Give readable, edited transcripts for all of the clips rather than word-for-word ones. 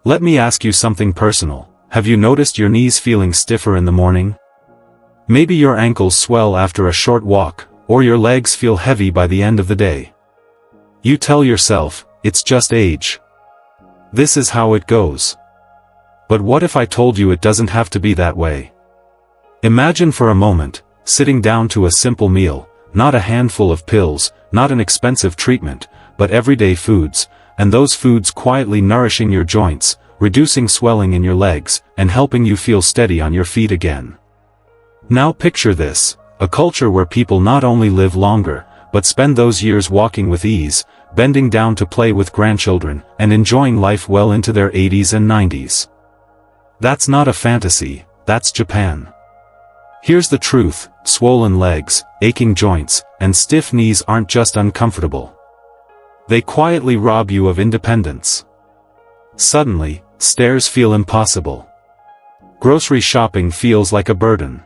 Let me ask you something personal. Have you noticed your knees feeling stiffer in the morning? Maybe your ankles swell after a short walk, or your legs feel heavy by the end of the day. You tell yourself, it's just age. This is how it goes. But what if I told you it doesn't have to be that way? Imagine for a moment, sitting down to a simple meal, not a handful of pills, not an expensive treatment, but everyday foods, and those foods quietly nourishing your joints, reducing swelling in your legs, and helping you feel steady on your feet again. Now picture this, a culture where people not only live longer, but spend those years walking with ease, bending down to play with grandchildren, and enjoying life well into their 80s and 90s. That's not a fantasy, that's Japan. Here's the truth, swollen legs, aching joints, and stiff knees aren't just uncomfortable. They quietly rob you of independence. Suddenly, stairs feel impossible. Grocery shopping feels like a burden.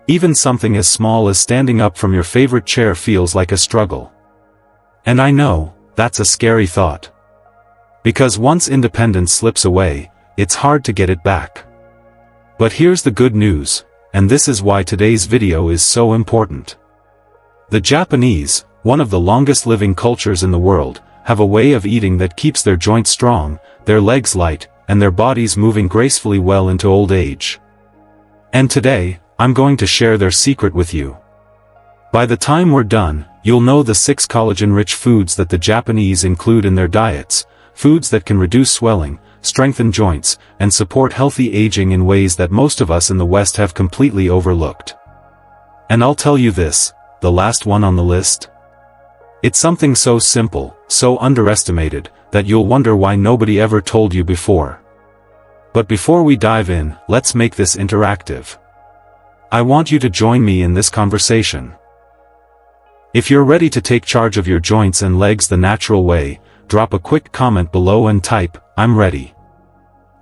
Even something as small as standing up from your favorite chair feels like a struggle. And I know, that's a scary thought. Because once independence slips away, it's hard to get it back. But here's the good news, and this is why today's video is so important. The Japanese, one of the longest living cultures in the world, have a way of eating that keeps their joints strong, their legs light, and their bodies moving gracefully well into old age. And today, I'm going to share their secret with you. By the time we're done, you'll know the 6 collagen-rich foods that the Japanese include in their diets, foods that can reduce swelling, strengthen joints, and support healthy aging in ways that most of us in the West have completely overlooked. And I'll tell you this, the last one on the list? It's something so simple, so underestimated, that you'll wonder why nobody ever told you before. But before we dive in, let's make this interactive. I want you to join me in this conversation. If you're ready to take charge of your joints and legs the natural way, drop a quick comment below and type, "I'm ready."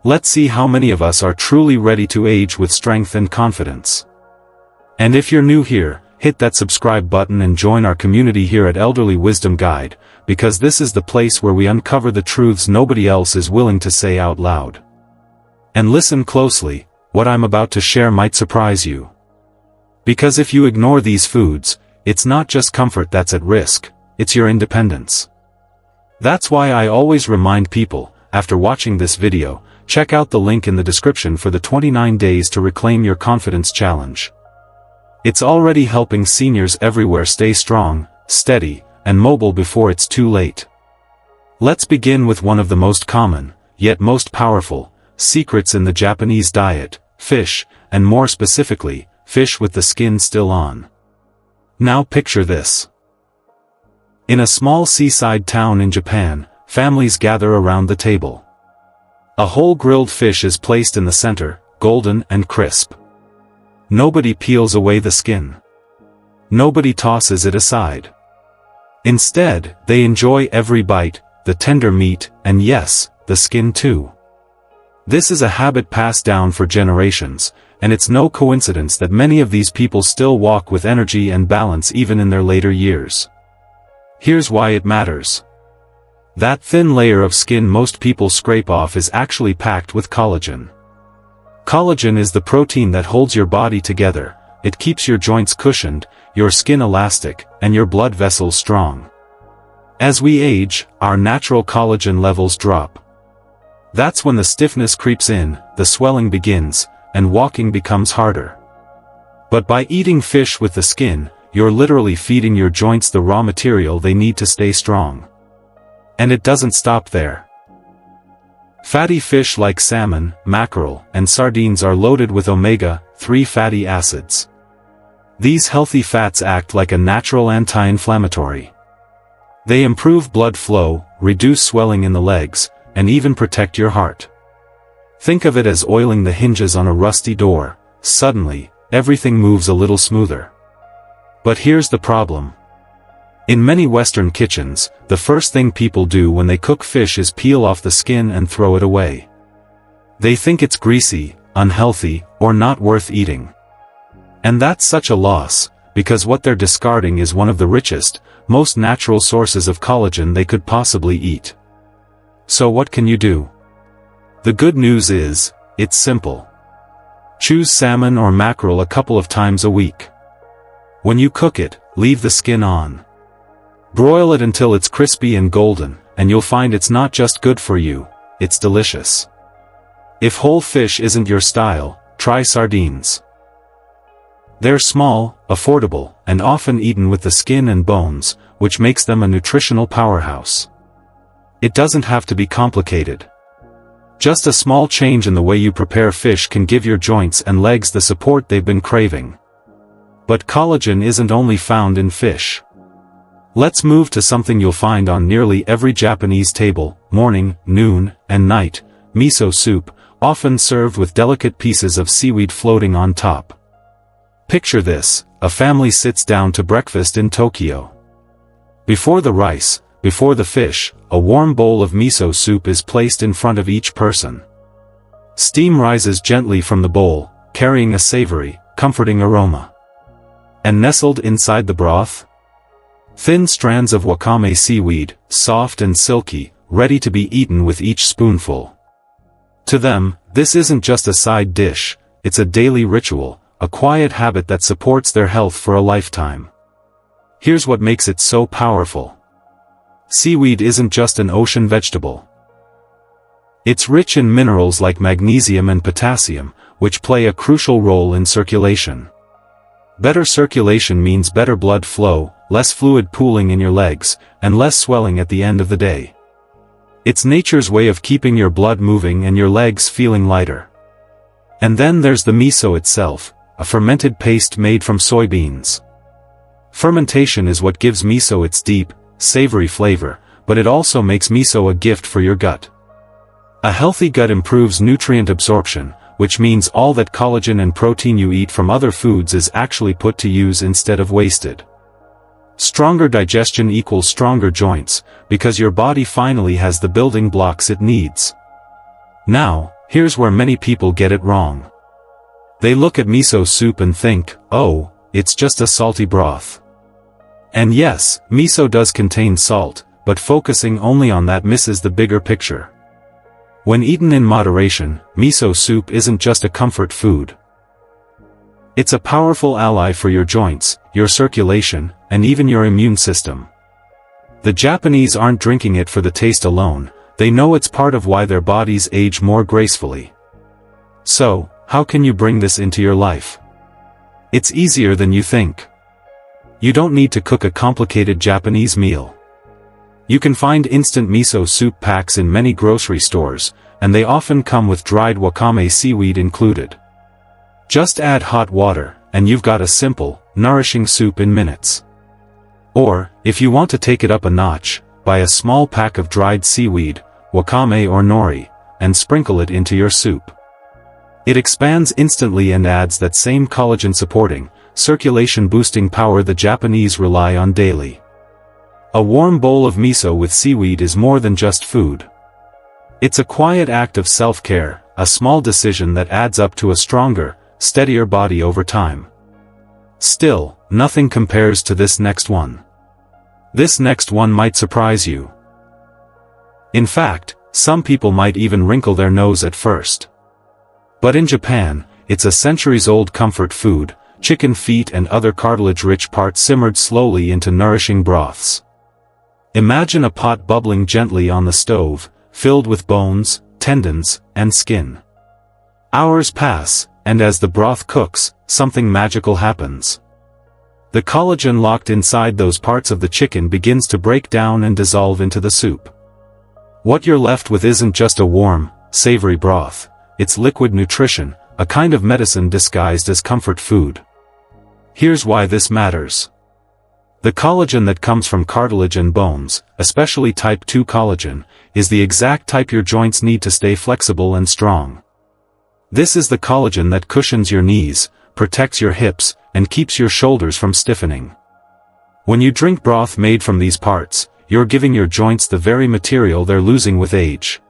Let's see how many of us are truly ready to age with strength and confidence. And if you're new here, hit that subscribe button and join our community here at Elderly Wisdom Guide, because this is the place where we uncover the truths nobody else is willing to say out loud. And listen closely, what I'm about to share might surprise you. Because if you ignore these foods, it's not just comfort that's at risk, it's your independence. That's why I always remind people, after watching this video, check out the link in the description for the 29 days to reclaim your confidence challenge. It's already helping seniors everywhere stay strong, steady, and mobile before it's too late. Let's begin with one of the most common, yet most powerful, secrets in the Japanese diet, fish, and more specifically, fish with the skin still on. Now picture this. In a small seaside town in Japan, families gather around the table. A whole grilled fish is placed in the center, golden and crisp. Nobody peels away the skin. Nobody tosses it aside. Instead, they enjoy every bite, the tender meat, and yes, the skin too. This is a habit passed down for generations, and it's no coincidence that many of these people still walk with energy and balance even in their later years. Here's why it matters. That thin layer of skin most people scrape off is actually packed with collagen. Collagen is the protein that holds your body together, it keeps your joints cushioned, your skin elastic, and your blood vessels strong. As we age, our natural collagen levels drop. That's when the stiffness creeps in, the swelling begins, and walking becomes harder. But by eating fish with the skin, you're literally feeding your joints the raw material they need to stay strong. And it doesn't stop there. Fatty fish like salmon, mackerel, and sardines are loaded with omega-3 fatty acids. These healthy fats act like a natural anti-inflammatory. They improve blood flow, reduce swelling in the legs, and even protect your heart. Think of it as oiling the hinges on a rusty door. Suddenly, everything moves a little smoother. But here's the problem. In many Western kitchens, the first thing people do when they cook fish is peel off the skin and throw it away. They think it's greasy, unhealthy, or not worth eating. And that's such a loss, because what they're discarding is one of the richest, most natural sources of collagen they could possibly eat. So what can you do? The good news is, it's simple. Choose salmon or mackerel a couple of times a week. When you cook it, leave the skin on. Broil it until it's crispy and golden, and you'll find it's not just good for you, it's delicious. If whole fish isn't your style, try sardines. They're small, affordable, and often eaten with the skin and bones, which makes them a nutritional powerhouse. It doesn't have to be complicated. Just a small change in the way you prepare fish can give your joints and legs the support they've been craving. But collagen isn't only found in fish. Let's move to something you'll find on nearly every Japanese table, morning, noon, and night: miso soup, often served with delicate pieces of seaweed floating on top. Picture this: a family sits down to breakfast in Tokyo. Before the rice, before the fish, a warm bowl of miso soup is placed in front of each person. Steam rises gently from the bowl, carrying a savory, comforting aroma. And nestled inside the broth? Thin strands of wakame seaweed, soft and silky, ready to be eaten with each spoonful. To them, this isn't just a side dish, it's a daily ritual, a quiet habit that supports their health for a lifetime. Here's what makes it so powerful. Seaweed isn't just an ocean vegetable. It's rich in minerals like magnesium and potassium, which play a crucial role in circulation. Better circulation means better blood flow, less fluid pooling in your legs, and less swelling at the end of the day. It's nature's way of keeping your blood moving and your legs feeling lighter. And then there's the miso itself, a fermented paste made from soybeans. Fermentation is what gives miso its deep, savory flavor, but it also makes miso a gift for your gut. A healthy gut improves nutrient absorption, which means all that collagen and protein you eat from other foods is actually put to use instead of wasted. Stronger digestion equals stronger joints, because your body finally has the building blocks it needs. Now, here's where many people get it wrong. They look at miso soup and think, oh, it's just a salty broth. And yes, miso does contain salt, but focusing only on that misses the bigger picture. When eaten in moderation, miso soup isn't just a comfort food. It's a powerful ally for your joints, your circulation, and even your immune system. The Japanese aren't drinking it for the taste alone, they know it's part of why their bodies age more gracefully. So, how can you bring this into your life? It's easier than you think. You don't need to cook a complicated Japanese meal. You can find instant miso soup packs in many grocery stores, and they often come with dried wakame seaweed included. Just add hot water, and you've got a simple, nourishing soup in minutes. Or, if you want to take it up a notch, buy a small pack of dried seaweed, wakame or nori, and sprinkle it into your soup. It expands instantly and adds that same collagen-supporting, circulation-boosting power the Japanese rely on daily. A warm bowl of miso with seaweed is more than just food. It's a quiet act of self-care, a small decision that adds up to a stronger, steadier body over time. Still, nothing compares to this next one. This next one might surprise you. In fact, some people might even wrinkle their nose at first. But in Japan, it's a centuries-old comfort food: chicken feet and other cartilage-rich parts simmered slowly into nourishing broths. Imagine a pot bubbling gently on the stove, filled with bones, tendons, and skin. Hours pass, and as the broth cooks, something magical happens. The collagen locked inside those parts of the chicken begins to break down and dissolve into the soup. What you're left with isn't just a warm, savory broth, it's liquid nutrition, a kind of medicine disguised as comfort food. Here's why this matters. The collagen that comes from cartilage and bones, especially type 2 collagen, is the exact type your joints need to stay flexible and strong. This is the collagen that cushions your knees, protects your hips, and keeps your shoulders from stiffening. When you drink broth made from these parts, you're giving your joints the very material they're losing with age.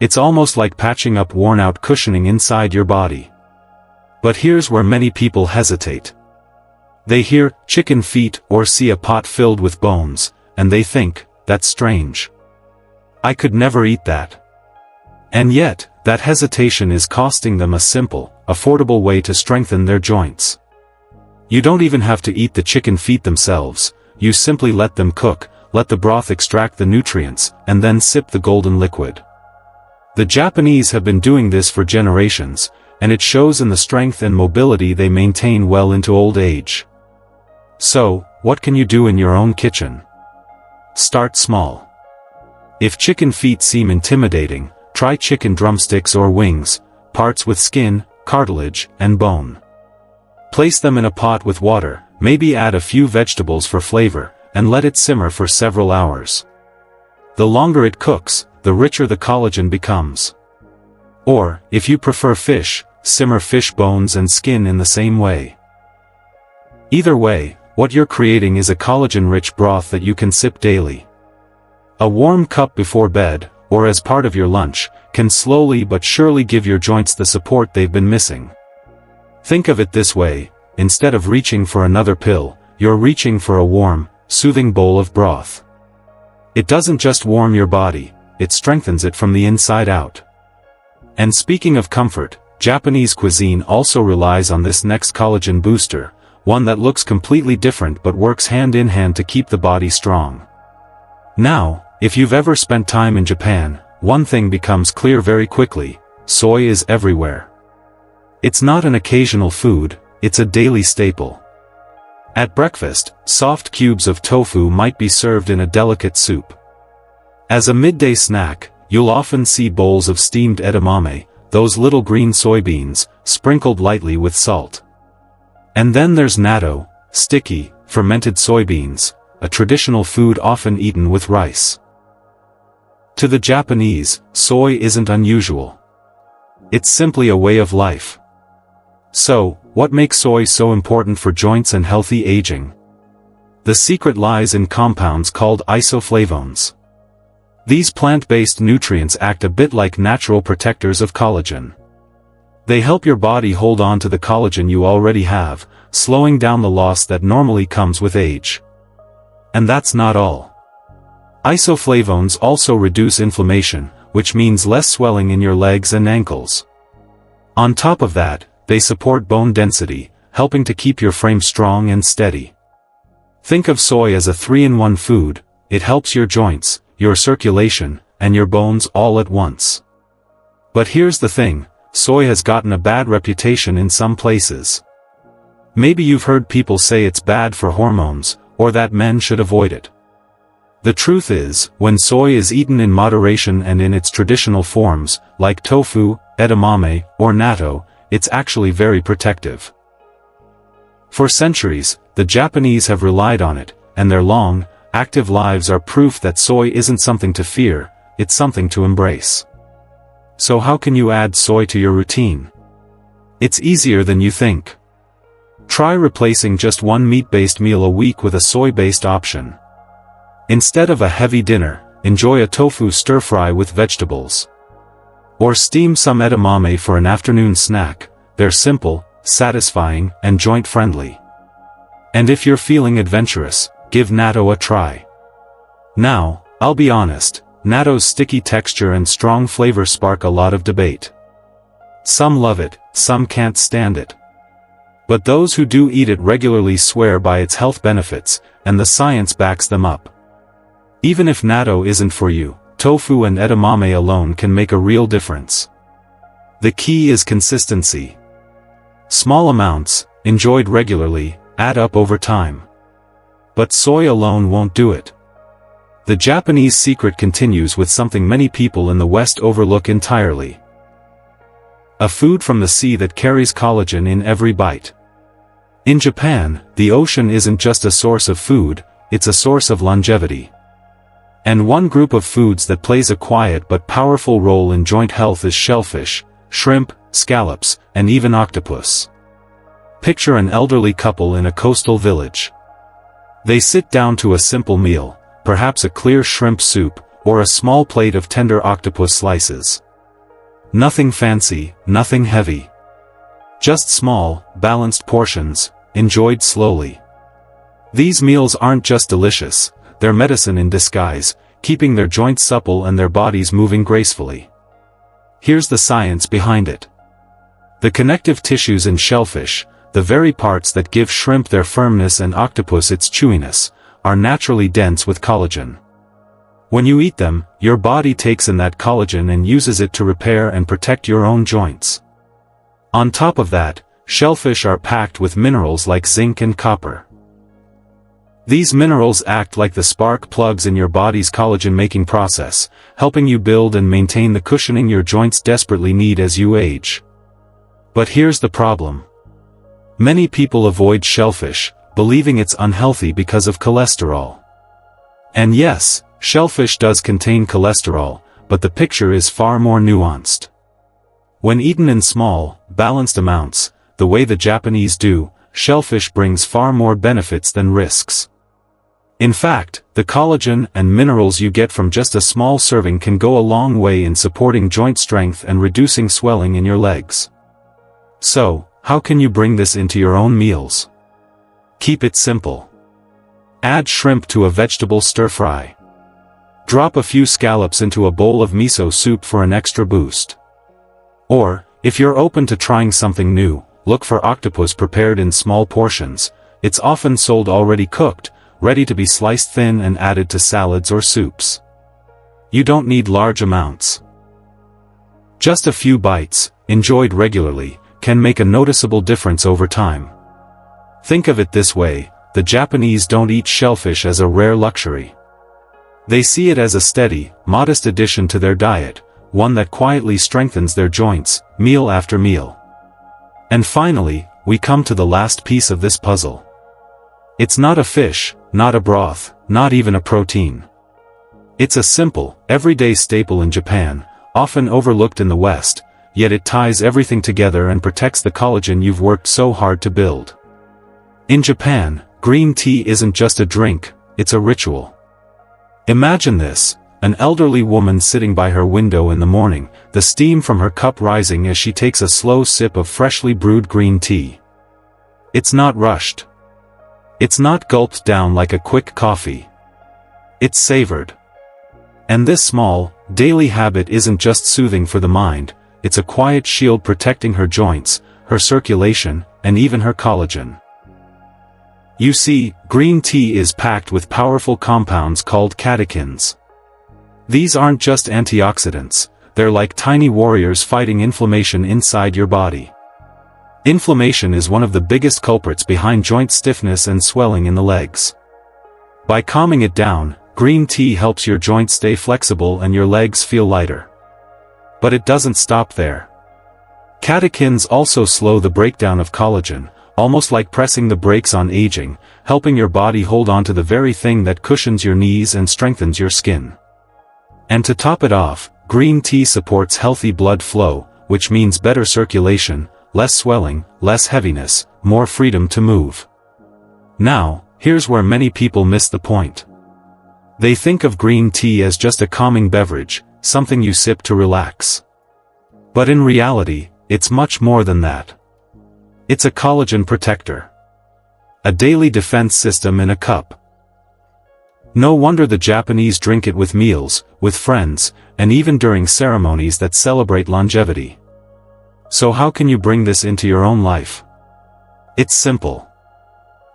It's almost like patching up worn-out cushioning inside your body. But here's where many people hesitate. They hear chicken feet or see a pot filled with bones, and they think, that's strange. I could never eat that. And yet, that hesitation is costing them a simple, affordable way to strengthen their joints. You don't even have to eat the chicken feet themselves, you simply let them cook, let the broth extract the nutrients, and then sip the golden liquid. The Japanese have been doing this for generations, and it shows in the strength and mobility they maintain well into old age. So, what can you do in your own kitchen? Start small. If chicken feet seem intimidating, try chicken drumsticks or wings, parts with skin, cartilage, and bone. Place them in a pot with water, maybe add a few vegetables for flavor, and let it simmer for several hours. The longer it cooks, the richer the collagen becomes. Or, if you prefer fish, simmer fish bones and skin in the same way. Either way, what you're creating is a collagen-rich broth that you can sip daily. A warm cup before bed, or as part of your lunch, can slowly but surely give your joints the support they've been missing. Think of it this way, instead of reaching for another pill, you're reaching for a warm, soothing bowl of broth. It doesn't just warm your body, it strengthens it from the inside out. And speaking of comfort, Japanese cuisine also relies on this next collagen booster, one that looks completely different but works hand in hand to keep the body strong. Now, if you've ever spent time in Japan, one thing becomes clear very quickly: soy is everywhere. It's not an occasional food, it's a daily staple. At breakfast, soft cubes of tofu might be served in a delicate soup. As a midday snack, you'll often see bowls of steamed edamame, those little green soybeans, sprinkled lightly with salt. And then there's natto, sticky, fermented soybeans, a traditional food often eaten with rice. To the Japanese, soy isn't unusual. It's simply a way of life. So, what makes soy so important for joints and healthy aging? The secret lies in compounds called isoflavones. These plant-based nutrients act a bit like natural protectors of collagen. They help your body hold on to the collagen you already have, slowing down the loss that normally comes with age. And that's not all. Isoflavones also reduce inflammation, which means less swelling in your legs and ankles. On top of that, they support bone density, helping to keep your frame strong and steady. Think of soy as a 3-in-1 food. It helps your joints, your circulation, and your bones all at once. But here's the thing, soy has gotten a bad reputation in some places. Maybe you've heard people say it's bad for hormones, or that men should avoid it. The truth is, when soy is eaten in moderation and in its traditional forms, like tofu, edamame, or natto, it's actually very protective. For centuries, the Japanese have relied on it, and their long, active lives are proof that soy isn't something to fear, it's something to embrace. So how can you add soy to your routine? It's easier than you think. Try replacing just one meat-based meal a week with a soy-based option. Instead of a heavy dinner, enjoy a tofu stir-fry with vegetables. Or steam some edamame for an afternoon snack. They're simple, satisfying, and joint-friendly. And if you're feeling adventurous, give natto a try. Now, I'll be honest, natto's sticky texture and strong flavor spark a lot of debate. Some love it, some can't stand it. But those who do eat it regularly swear by its health benefits, and the science backs them up. Even if natto isn't for you, tofu and edamame alone can make a real difference. The key is consistency. Small amounts, enjoyed regularly, add up over time. But soy alone won't do it. The Japanese secret continues with something many people in the West overlook entirely. A food from the sea that carries collagen in every bite. In Japan, the ocean isn't just a source of food, it's a source of longevity. And one group of foods that plays a quiet but powerful role in joint health is shellfish, shrimp, scallops, and even octopus. Picture an elderly couple in a coastal village. They sit down to a simple meal, perhaps a clear shrimp soup, or a small plate of tender octopus slices. Nothing fancy, nothing heavy. Just small, balanced portions, enjoyed slowly. These meals aren't just delicious, they're medicine in disguise, keeping their joints supple and their bodies moving gracefully. here's the science behind it. The connective tissues in shellfish, the very parts that give shrimp their firmness and octopus its chewiness, are naturally dense with collagen. When you eat them, your body takes in that collagen and uses it to repair and protect your own joints. On top of that, shellfish are packed with minerals like zinc and copper. These minerals act like the spark plugs in your body's collagen-making process, helping you build and maintain the cushioning your joints desperately need as you age. But here's the problem. Many people avoid shellfish, believing it's unhealthy because of cholesterol. And yes, shellfish does contain cholesterol, but the picture is far more nuanced. When eaten in small, balanced amounts, the way the Japanese do, shellfish brings far more benefits than risks. In fact, the collagen and minerals you get from just a small serving can go a long way in supporting joint strength and reducing swelling in your legs. So, how can you bring this into your own meals? Keep it simple. Add shrimp to a vegetable stir-fry. Drop a few scallops into a bowl of miso soup for an extra boost. Or, if you're open to trying something new, look for octopus prepared in small portions. It's often sold already cooked, ready to be sliced thin and added to salads or soups. You don't need large amounts. Just a few bites, enjoyed regularly, can make a noticeable difference over time. Think of it this way, the Japanese don't eat shellfish as a rare luxury. They see it as a steady, modest addition to their diet, one that quietly strengthens their joints, meal after meal. And finally, we come to the last piece of this puzzle. It's not a fish, not a broth, not even a protein. It's a simple, everyday staple in Japan, often overlooked in the West, yet it ties everything together and protects the collagen you've worked so hard to build. In Japan, green tea isn't just a drink, it's a ritual. Imagine this, an elderly woman sitting by her window in the morning, the steam from her cup rising as she takes a slow sip of freshly brewed green tea. It's not rushed. It's not gulped down like a quick coffee. It's savored. And this small, daily habit isn't just soothing for the mind, it's a quiet shield protecting her joints, her circulation, and even her collagen. You see, green tea is packed with powerful compounds called catechins. These aren't just antioxidants, they're like tiny warriors fighting inflammation inside your body. Inflammation is one of the biggest culprits behind joint stiffness and swelling in the legs. By calming it down, green tea helps your joints stay flexible and your legs feel lighter. But it doesn't stop there. Catechins also slow the breakdown of collagen, almost like pressing the brakes on aging, helping your body hold on to the very thing that cushions your knees and strengthens your skin. And to top it off, green tea supports healthy blood flow, which means better circulation, less swelling, less heaviness, more freedom to move. Now, here's where many people miss the point. They think of green tea as just a calming beverage, something you sip to relax. But in reality, it's much more than that. It's a collagen protector. A daily defense system in a cup. No wonder the Japanese drink it with meals, with friends, and even during ceremonies that celebrate longevity. So how can you bring this into your own life? It's simple.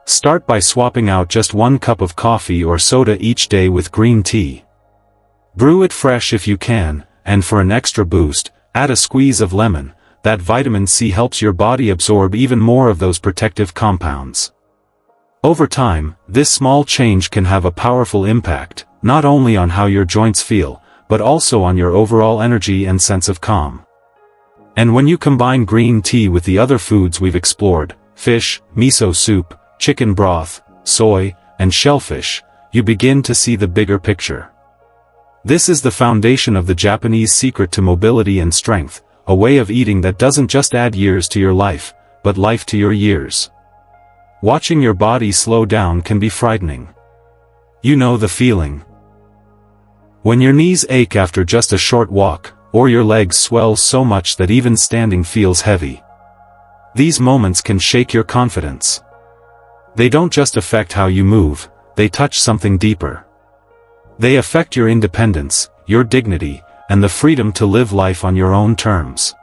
Start by swapping out just 1 cup of coffee or soda each day with green tea. Brew it fresh if you can, and for an extra boost, add a squeeze of lemon. That vitamin C helps your body absorb even more of those protective compounds. Over time, this small change can have a powerful impact, not only on how your joints feel, but also on your overall energy and sense of calm. And when you combine green tea with the other foods we've explored, fish, miso soup, chicken broth, soy, and shellfish, you begin to see the bigger picture. This is the foundation of the Japanese secret to mobility and strength, a way of eating that doesn't just add years to your life, but life to your years. Watching your body slow down can be frightening. You know the feeling. When your knees ache after just a short walk, or your legs swell so much that even standing feels heavy. These moments can shake your confidence. They don't just affect how you move, they touch something deeper. They affect your independence, your dignity, and the freedom to live life on your own terms.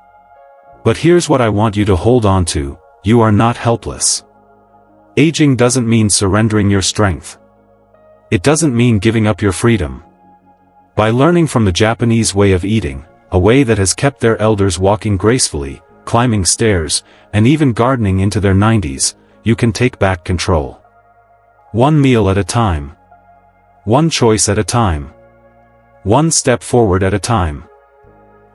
But here's what I want you to hold on to: you are not helpless. Aging doesn't mean surrendering your strength. It doesn't mean giving up your freedom. By learning from the Japanese way of eating, a way that has kept their elders walking gracefully, climbing stairs, and even gardening into their 90s, you can take back control. One meal at a time. One choice at a time. One step forward at a time.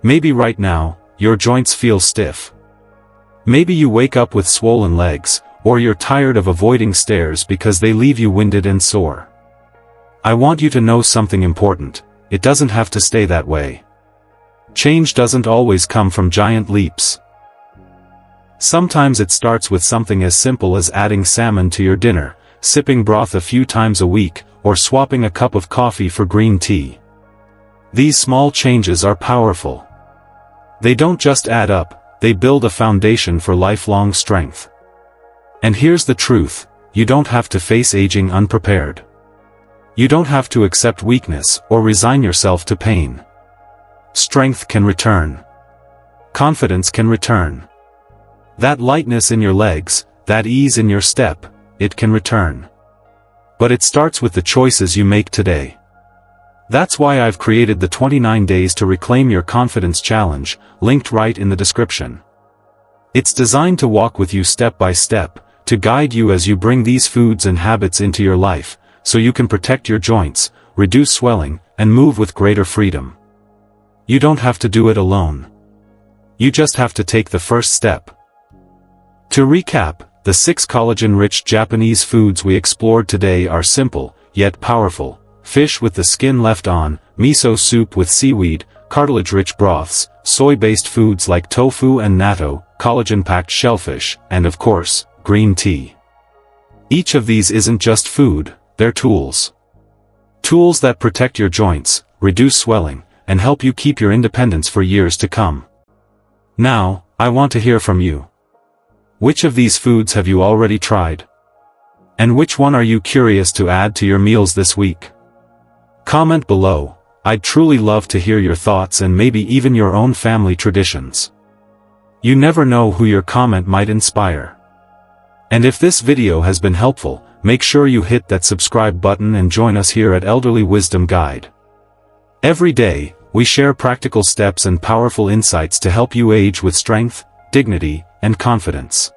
Maybe right now, your joints feel stiff. Maybe you wake up with swollen legs, or you're tired of avoiding stairs because they leave you winded and sore. I want you to know something important: it doesn't have to stay that way. Change doesn't always come from giant leaps. Sometimes it starts with something as simple as adding salmon to your dinner, sipping broth a few times a week, or swapping a cup of coffee for green tea. These small changes are powerful. They don't just add up, they build a foundation for lifelong strength. And here's the truth: you don't have to face aging unprepared. You don't have to accept weakness or resign yourself to pain. Strength can return. Confidence can return. That lightness in your legs, that ease in your step, it can return. But it starts with the choices you make today. That's why I've created the 29 Days to Reclaim Your Confidence Challenge, linked right in the description. It's designed to walk with you step by step, to guide you as you bring these foods and habits into your life, so you can protect your joints, reduce swelling, and move with greater freedom. You don't have to do it alone. You just have to take the first step. To recap, the 6 collagen-rich Japanese foods we explored today are simple, yet powerful: fish with the skin left on, miso soup with seaweed, cartilage-rich broths, soy-based foods like tofu and natto, collagen-packed shellfish, and of course, green tea. Each of these isn't just food, they're tools. Tools that protect your joints, reduce swelling, and help you keep your independence for years to come. Now, I want to hear from you. Which of these foods have you already tried? And which one are you curious to add to your meals this week? Comment below. I'd truly love to hear your thoughts and maybe even your own family traditions. You never know who your comment might inspire. And if this video has been helpful, make sure you hit that subscribe button and join us here at Elderly Wisdom Guide. Every day, we share practical steps and powerful insights to help you age with strength, dignity, and confidence.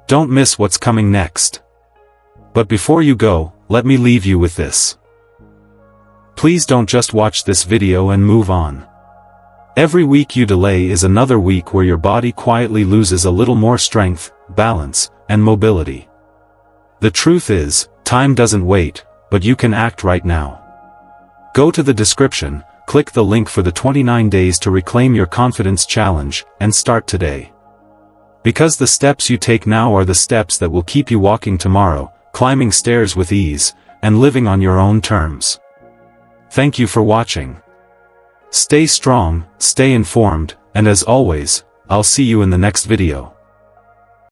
Don't miss what's coming next. But before you go, let me leave you with this. Please don't just watch this video and move on. Every week you delay is another week where your body quietly loses a little more strength, balance, and mobility. The truth is, time doesn't wait, but you can act right now. Go to the description, click the link for the 29 Days to Reclaim Your Confidence Challenge, and start today. Because the steps you take now are the steps that will keep you walking tomorrow, climbing stairs with ease, and living on your own terms. Thank you for watching. Stay strong, stay informed, and as always, I'll see you in the next video.